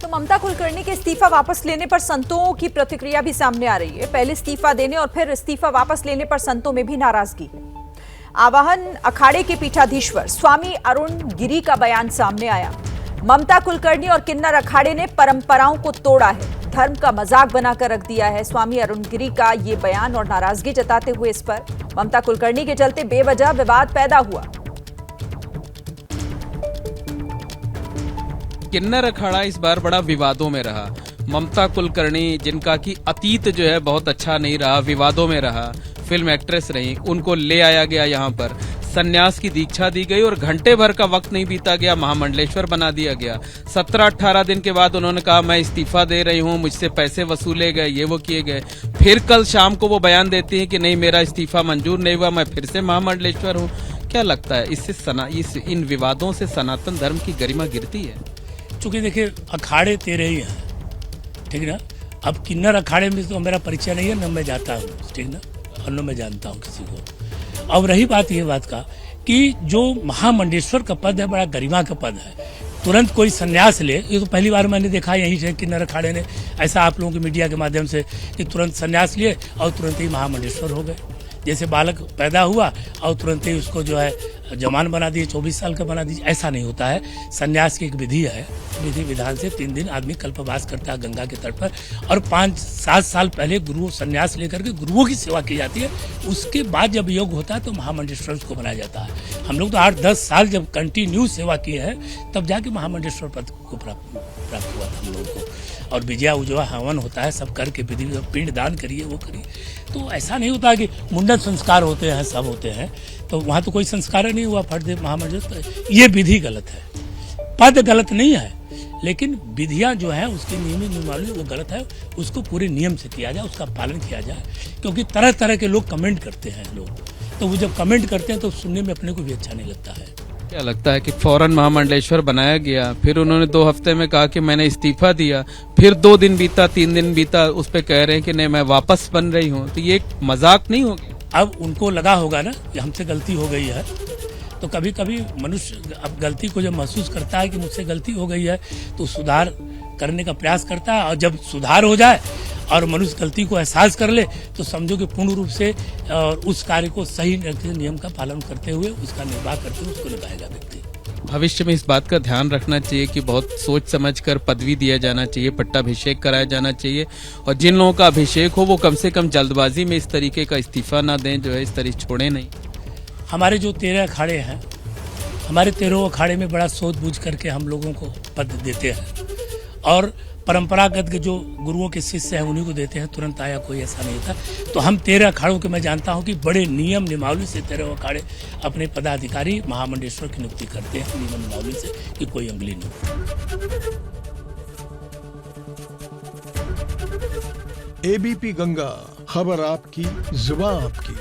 तो ममता कुलकर्णी के इस्तीफा वापस लेने पर संतों की प्रतिक्रिया भी सामने आ रही है। पहले इस्तीफा देने और फिर इस्तीफा वापस लेने पर संतों में भी नाराजगी है। आवाहन अखाड़े के पीठाधीश्वर स्वामी अरुण गिरी का बयान सामने आया। ममता कुलकर्णी और किन्नर अखाड़े ने परंपराओं को तोड़ा है, धर्म का मजाक बनाकर रख दिया है। स्वामी अरुण गिरी का ये बयान और नाराजगी जताते हुए इस पर ममता कुलकर्णी के चलते बेवजह विवाद पैदा हुआ। किन्नर अखाड़ा इस बार बड़ा विवादों में रहा। ममता कुलकर्णी, जिनका कि अतीत जो है बहुत अच्छा नहीं रहा, विवादों में रहा, फिल्म एक्ट्रेस रही, उनको ले आया गया यहाँ पर, संन्यास की दीक्षा दी गई और घंटे भर का वक्त नहीं बीता गया, महामंडलेश्वर बना दिया गया। 17-18 दिन के बाद उन्होंने कहा मैं इस्तीफा दे रही हूँ, मुझसे पैसे वसूले गए, ये वो किए गए। फिर कल शाम को वो बयान देती है कि नहीं, मेरा इस्तीफा मंजूर नहीं हुआ, मैं फिर से महामंडलेश्वर हूँ। क्या लगता है इससे इन विवादों से सनातन धर्म की गरिमा गिरती है? चूंकि देखिए अखाड़े तेरे ही हैं, ठीक ना। अब किन्नर अखाड़े में तो मेरा परिचय नहीं है, न मैं जाता हूँ, ठीक ना, और न मैं जानता हूँ किसी को। अब रही बात ये बात का कि जो महामंडलेश्वर का पद है बड़ा गरिमा का पद है। तुरंत कोई संन्यास ले, ये तो पहली बार मैंने देखा यहीं से किन्नर अखाड़े ने ऐसा आप लोगों के मीडिया के माध्यम से कि तुरंत संन्यास लिए और तुरंत ही महामंडलेश्वर हो गए। जैसे बालक पैदा हुआ और तुरंत ही उसको जो है जवान बना दिए, 24 साल का बना दीजिए, ऐसा नहीं होता है। संन्यास की एक विधि है, विधि विधान से 3 दिन आदमी कल्पवास करता है गंगा के तट पर, और 5-7 साल पहले गुरु संन्यास लेकर के गुरुओं की सेवा की जाती है। उसके बाद जब योग होता है तो महामंडलेश्वर उसको बनाया जाता है। हम लोग तो 8-10 साल जब कंटिन्यू सेवा किए हैं तब जाके महामंडलेश्वर पद को प्राप्त हुआ था हम लोगों को। और विजया उजवा हवन होता है, सब करके विधि पिंड दान करिए, वो करिए। तो ऐसा नहीं होता कि मुंडन संस्कार होते हैं, सब होते हैं, तो वहाँ तो कोई संस्कार नहीं हुआ फट दे महामंडलेश्वर। ये विधि गलत है, पद गलत नहीं है, लेकिन विधियाँ जो है उसकी नियमावली वो गलत है। उसको पूरे नियम से किया जाए, उसका पालन किया जाए, क्योंकि तरह तरह के लोग कमेंट करते हैं लोग, तो वो जब कमेंट करते हैं तो सुनने में अपने को भी अच्छा नहीं लगता है। क्या लगता है कि फौरन महामंडलेश्वर बनाया गया, फिर उन्होंने 2 हफ्ते में कहा कि मैंने इस्तीफा दिया, फिर 2 दिन बीता, 3 दिन बीता, उस पे कह रहे हैं कि नहीं मैं वापस बन रही हूँ, तो ये एक मजाक नहीं होगी? अब उनको लगा होगा ना कि हमसे गलती हो गई है, तो कभी कभी मनुष्य अब गलती को जब महसूस करता है कि मुझसे गलती हो गई है तो सुधार करने का प्रयास करता है। और जब सुधार हो जाए और मनुष्य गलती को एहसास कर ले तो समझो कि पूर्ण रूप से उस कार्य को सही नियम का पालन करते हुए, उसका निर्वाह करते हुए उसको निभाएगा व्यक्ति। भविष्य में इस बात का ध्यान रखना चाहिए कि बहुत सोच समझकर पदवी दिया जाना चाहिए, पट्टाभिषेक कराया जाना चाहिए, और जिन लोगों का अभिषेक हो वो कम से कम जल्दबाजी में इस तरीके का इस्तीफा ना दें, जो है इस तरह छोड़े नहीं। हमारे जो 13 अखाड़े हैं, हमारे 13 अखाड़े में बड़ा सोच बूझ करके हम लोगों को पद देते हैं, और परंपरागत के जो गुरुओं के शिष्य हैं उन्हीं को देते हैं, तुरंत आया कोई ऐसा नहीं था। तो हम 13 अखाड़ों के मैं जानता हूं कि बड़े नियम नियमावली से 13 अखाड़े अपने पदाधिकारी महामंडलेश्वर की नियुक्ति करते हैं, नियम नियमावली से, कि कोई अंगली नहीं। एबीपी गंगा, खबर आपकी, जुबान आपकी।